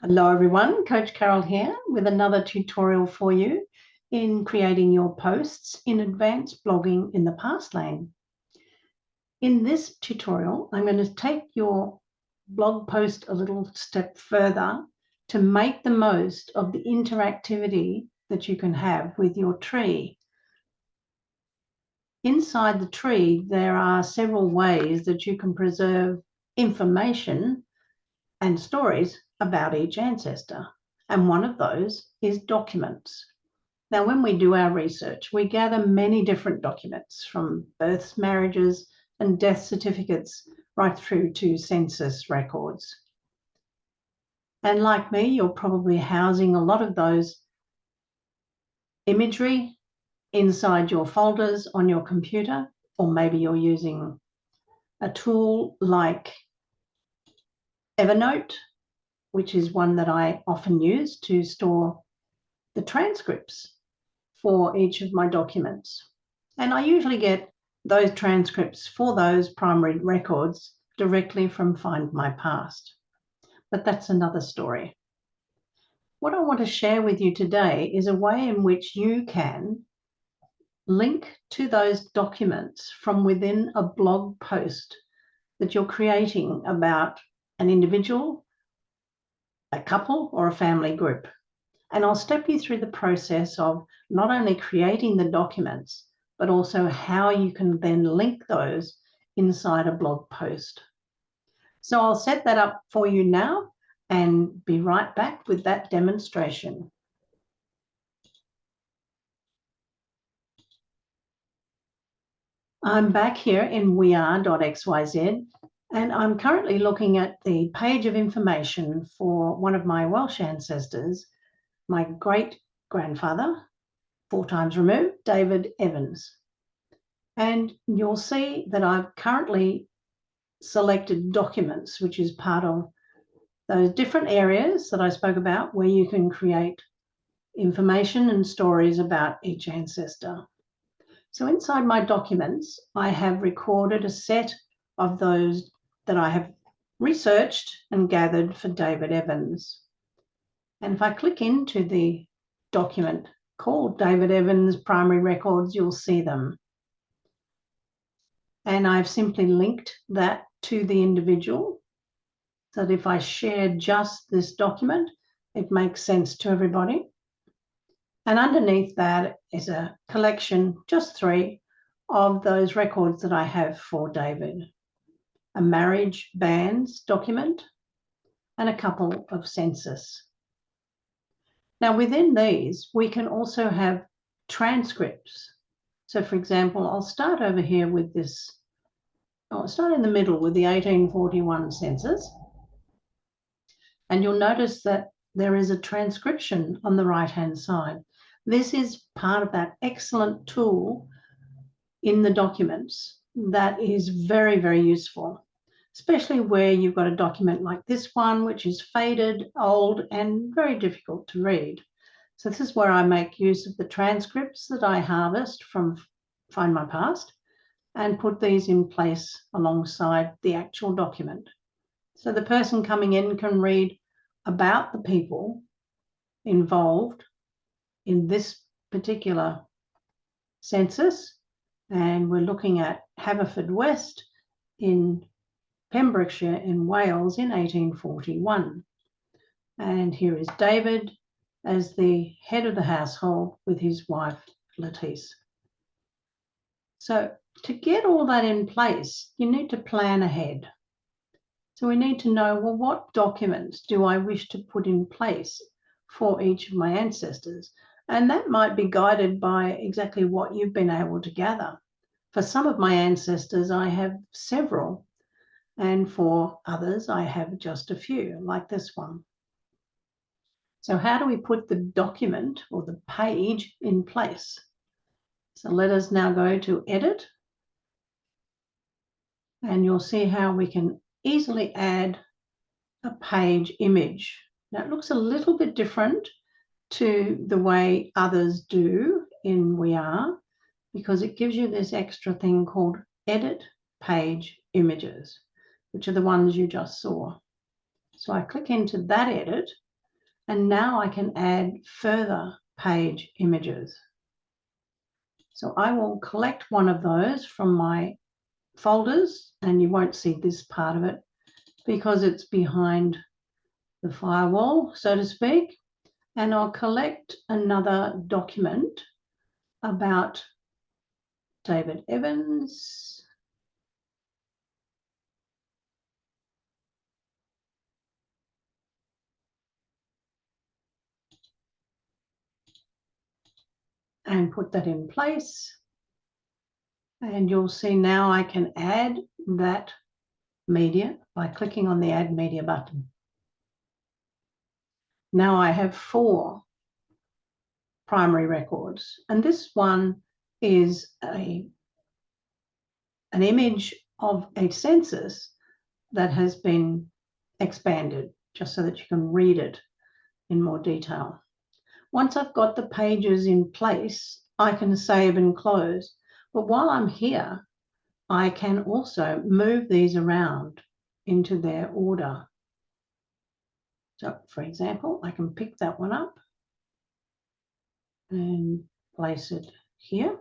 Hello everyone, Coach Carol here with another tutorial for you in creating your posts in advanced blogging in the past lane. In this tutorial, I'm going to take your blog post a little step further to make the most of the interactivity that you can have with your tree. Inside the tree, there are several ways that you can preserve information and stories about each ancestor. And one of those is documents. Now, when we do our research, we gather many different documents from births, marriages, and death certificates right through to census records. And like me, you're probably housing a lot of those imagery inside your folders on your computer, or maybe you're using a tool like Evernote, which is one that I often use to store the transcripts for each of my documents. And I usually get those transcripts for those primary records directly from Find My Past. But that's another story. What I want to share with you today is a way in which you can link to those documents from within a blog post that you're creating about an individual, a couple, or a family group. And I'll step you through the process of not only creating the documents, but also how you can then link those inside a blog post. So I'll set that up for you now and be right back with that demonstration. I'm back here in WeAre.xyz, and I'm currently looking at the page of information for one of my Welsh ancestors, my great-grandfather, 4 times removed, David Evans. And you'll see that I've currently selected documents, which is part of those different areas that I spoke about where you can create information and stories about each ancestor. So inside my documents, I have recorded a set of those that I have researched and gathered for David Evans. And if I click into the document called David Evans Primary Records, you'll see them. And I've simply linked that to the individual so that if I share just this document, it makes sense to everybody. And underneath that is a collection, just 3, of those records that I have for David. A marriage banns document and a couple of census. Now, within these, we can also have transcripts. So, for example, I'll start over here with this. I'll start in the middle with the 1841 census. And you'll notice that there is a transcription on the right-hand side. This is part of that excellent tool in the documents that is very, very useful, especially where you've got a document like this one, which is faded, old, and very difficult to read. So this is where I make use of the transcripts that I harvest from Find My Past and put these in place alongside the actual document. So the person coming in can read about the people involved in this particular census. And we're looking at Haverfordwest in Pembrokeshire in Wales in 1841. And here is David as the head of the household with his wife, Lettice. So to get all that in place, you need to plan ahead. So we need to know, well, what documents do I wish to put in place for each of my ancestors? And that might be guided by exactly what you've been able to gather. For some of my ancestors, I have several. And for others, I have just a few, like this one. So how do we put the document or the page in place? So let us now go to Edit. And you'll see how we can easily add a page image. Now it looks a little bit different to the way others do in WeAre, because it gives you this extra thing called Edit Page Images, which are the ones you just saw. So I click into that edit And now I can add further page images. So I will collect one of those from my folders, and you won't see this part of it because it's behind the firewall, so to speak. And I'll collect another document about David Evans. And put that in place. And you'll see now I can add that media by clicking on the Add Media button. Now I have 4 primary records, and this one is an image of a census that has been expanded, just so that you can read it in more detail. Once I've got the pages in place, I can save and close. But while I'm here, I can also move these around into their order. So, for example, I can pick that one up and place it here,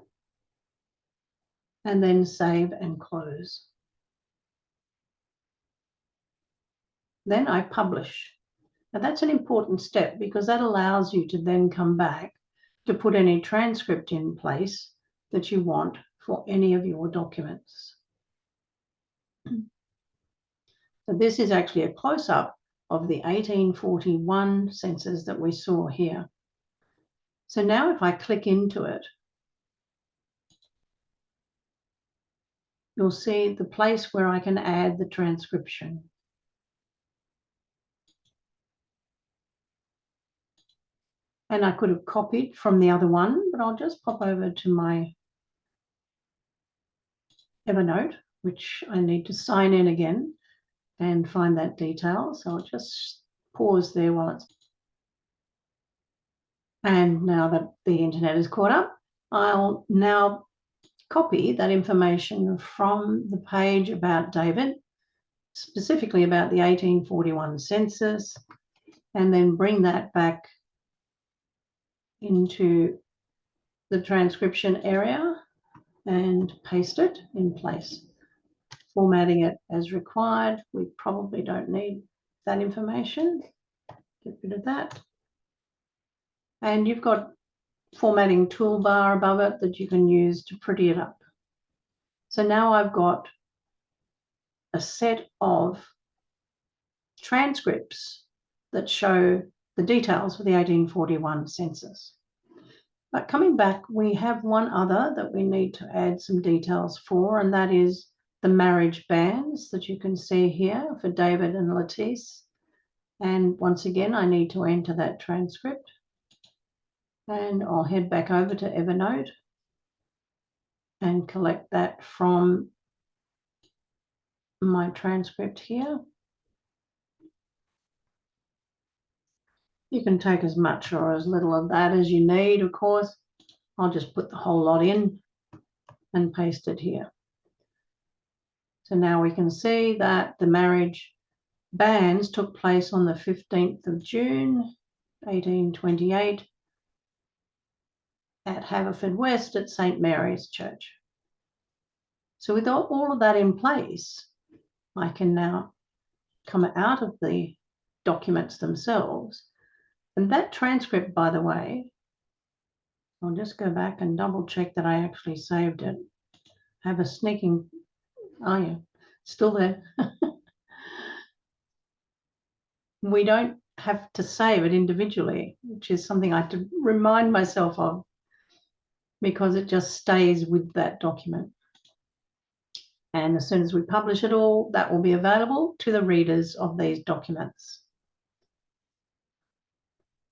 and then save and close. Then I publish. Now that's an important step because that allows you to then come back to put any transcript in place that you want for any of your documents. So this is actually a close-up of the 1841 census that we saw here. So now if I click into it, you'll see the place where I can add the transcription. And I could have copied from the other one, but I'll just pop over to my Evernote, which I need to sign in again and find that detail. So I'll just pause there while it's... And now that the internet is caught up, I'll now copy that information from the page about David, specifically about the 1841 census, and then bring that back into the transcription area and paste it in place, formatting it as required. We probably don't need that information. Get rid of that. And you've got formatting toolbar above it that you can use to pretty it up. So now I've got a set of transcripts that show the details for the 1841 census. But coming back, we have one other that we need to add some details for, and that is the marriage bands that you can see here for David and Lettice. And once again, I need to enter that transcript. And I'll head back over to Evernote and collect that from my transcript here. You can take as much or as little of that as you need, of course. I'll just put the whole lot in and paste it here. So now we can see that the marriage banns took place on the 15th of June, 1828 at Haverfordwest at St. Mary's Church. So with all of that in place, I can now come out of the documents themselves. And that transcript, by the way, I'll just go back and double check that I actually saved it. I have a sneaking, oh yeah, still there. We don't have to save it individually, which is something I have to remind myself of because it just stays with that document. And as soon as we publish it all, that will be available to the readers of these documents.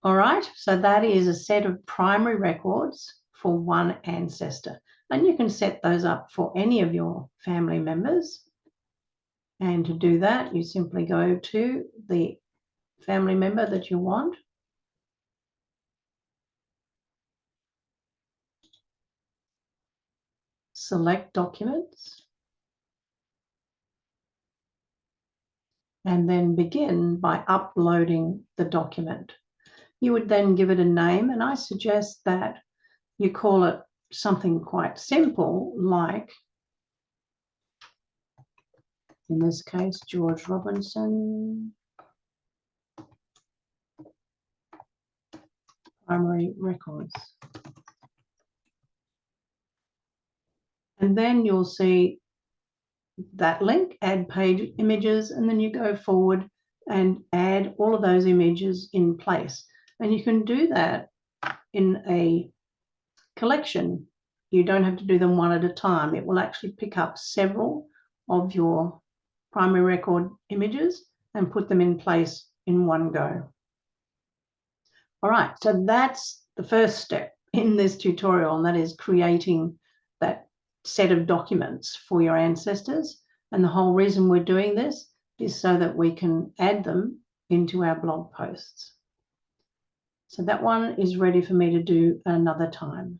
All right, so that is a set of primary records for one ancestor. And you can set those up for any of your family members. And to do that, you simply go to the family member that you want. Select Documents. And then begin by uploading the document. you would then give it a name, and I suggest that you call it something quite simple, like, in this case, George Robinson, primary records. And then you'll see that link, add page images, and then you go forward and add all of those images in place. And you can do that in a collection. You don't have to do them one at a time. It will actually pick up several of your primary record images and put them in place in one go. All right, so that's the first step in this tutorial, and that is creating that set of documents for your ancestors. And the whole reason we're doing this is so that we can add them into our blog posts. So that one is ready for me to do another time.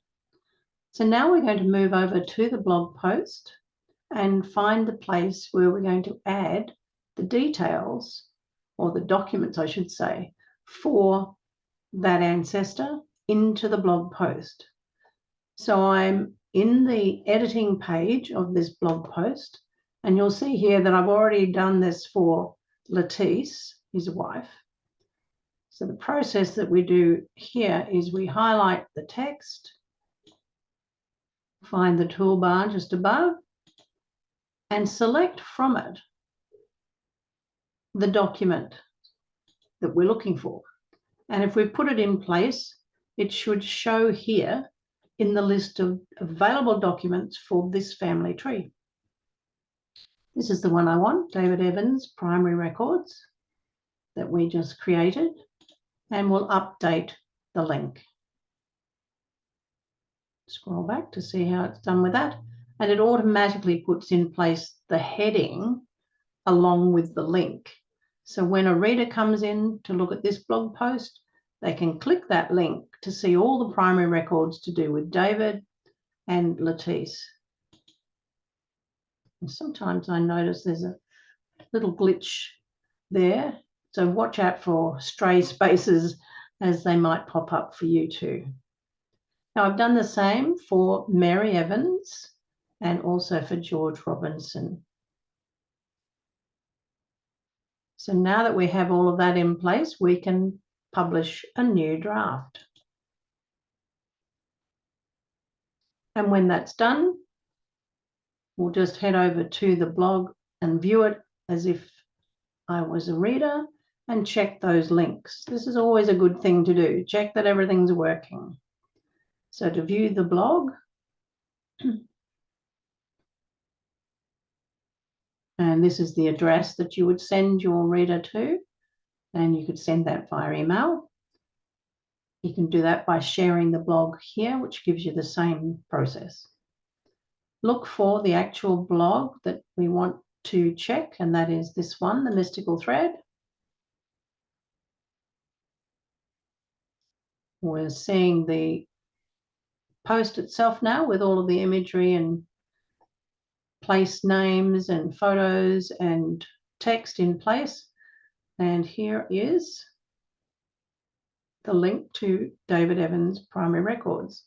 So now we're going to move over to the blog post and find the place where we're going to add the details, or the documents, I should say, for that ancestor into the blog post. So I'm in the editing page of this blog post, and you'll see here that I've already done this for Lettice, his wife. So the process that we do here is we highlight the text, find the toolbar just above, and select from it the document that we're looking for. And if we put it in place, it should show here in the list of available documents for this family tree. This is the one I want, David Evans, primary records, that we just created, and we'll update the link. Scroll back to see how it's done with that, and it automatically puts in place the heading along with the link. So when a reader comes in to look at this blog post, they can click that link to see all the primary records to do with David and Lettice. And sometimes I notice there's a little glitch there, so watch out for stray spaces as they might pop up for you too. Now I've done the same for Mary Evans and also for George Robinson. So now that we have all of that in place, we can publish a new draft. And when that's done, we'll just head over to the blog and view it as if I was a reader and check those links. This is always a good thing to do. Check that everything's working. So to view the blog, and this is the address that you would send your reader to, and you could send that via email. You can do that by sharing the blog here, which gives you the same process. Look for the actual blog that we want to check, and that is this one, the mystical thread. We're seeing the post itself now with all of the imagery and place names and photos and text in place. And here is the link to David Evans' primary records.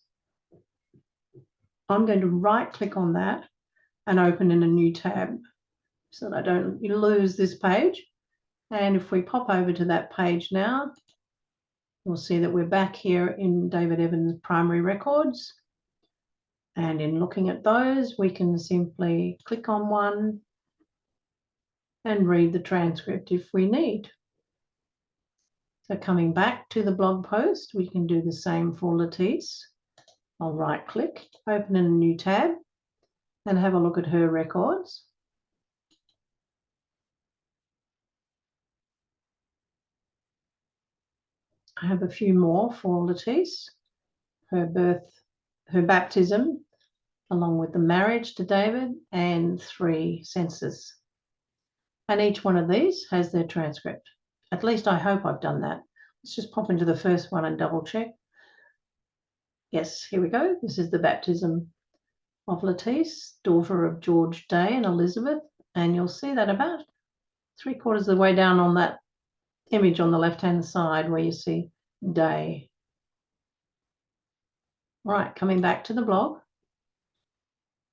I'm going to right click on that and open in a new tab so that I don't lose this page. And if we pop over to that page now, we'll see that we're back here in David Evans' primary records. And in looking at those, we can simply click on one and read the transcript if we need. So coming back to the blog post, we can do the same for Lettice. I'll right click, open in a new tab, and have a look at her records. I have a few more for Lettice, her birth, her baptism, along with the marriage to David, and 3 census. And each one of these has their transcript. At least I hope I've done that. Let's just pop into the first one and double check. Yes, here we go. This is the baptism of Lettice, daughter of George Day and Elizabeth. And you'll see that about 3/4 of the way down on that image on the left-hand side where you see day. Right, coming back to the blog.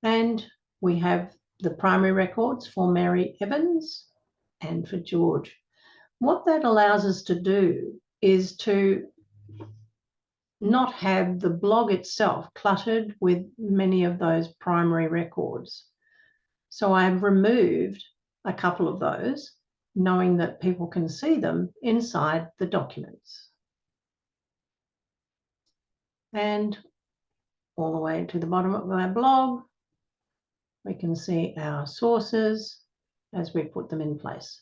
And we have the primary records for Mary Evans and for George. What that allows us to do is to not have the blog itself cluttered with many of those primary records. So I've removed a couple of those, knowing that people can see them inside the documents. And all the way to the bottom of our blog, we can see our sources as we put them in place.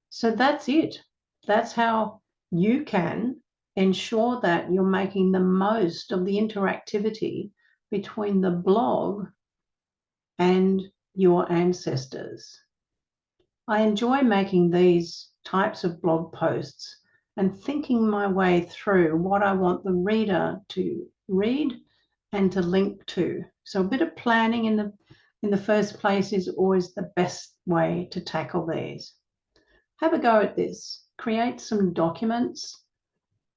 So that's it. That's how you can ensure that you're making the most of the interactivity between the blog and your ancestors. I enjoy making these types of blog posts and thinking my way through what I want the reader to read and to link to. So a bit of planning in the first place is always the best way to tackle these. Have a go at this. Create some documents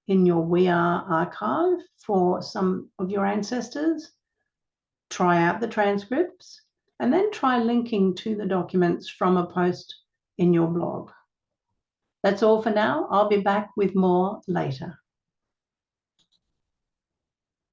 in your WeAre archive for some of your ancestors. Try out the transcripts and then try linking to the documents from a post in your blog. That's all for now. I'll be back with more later.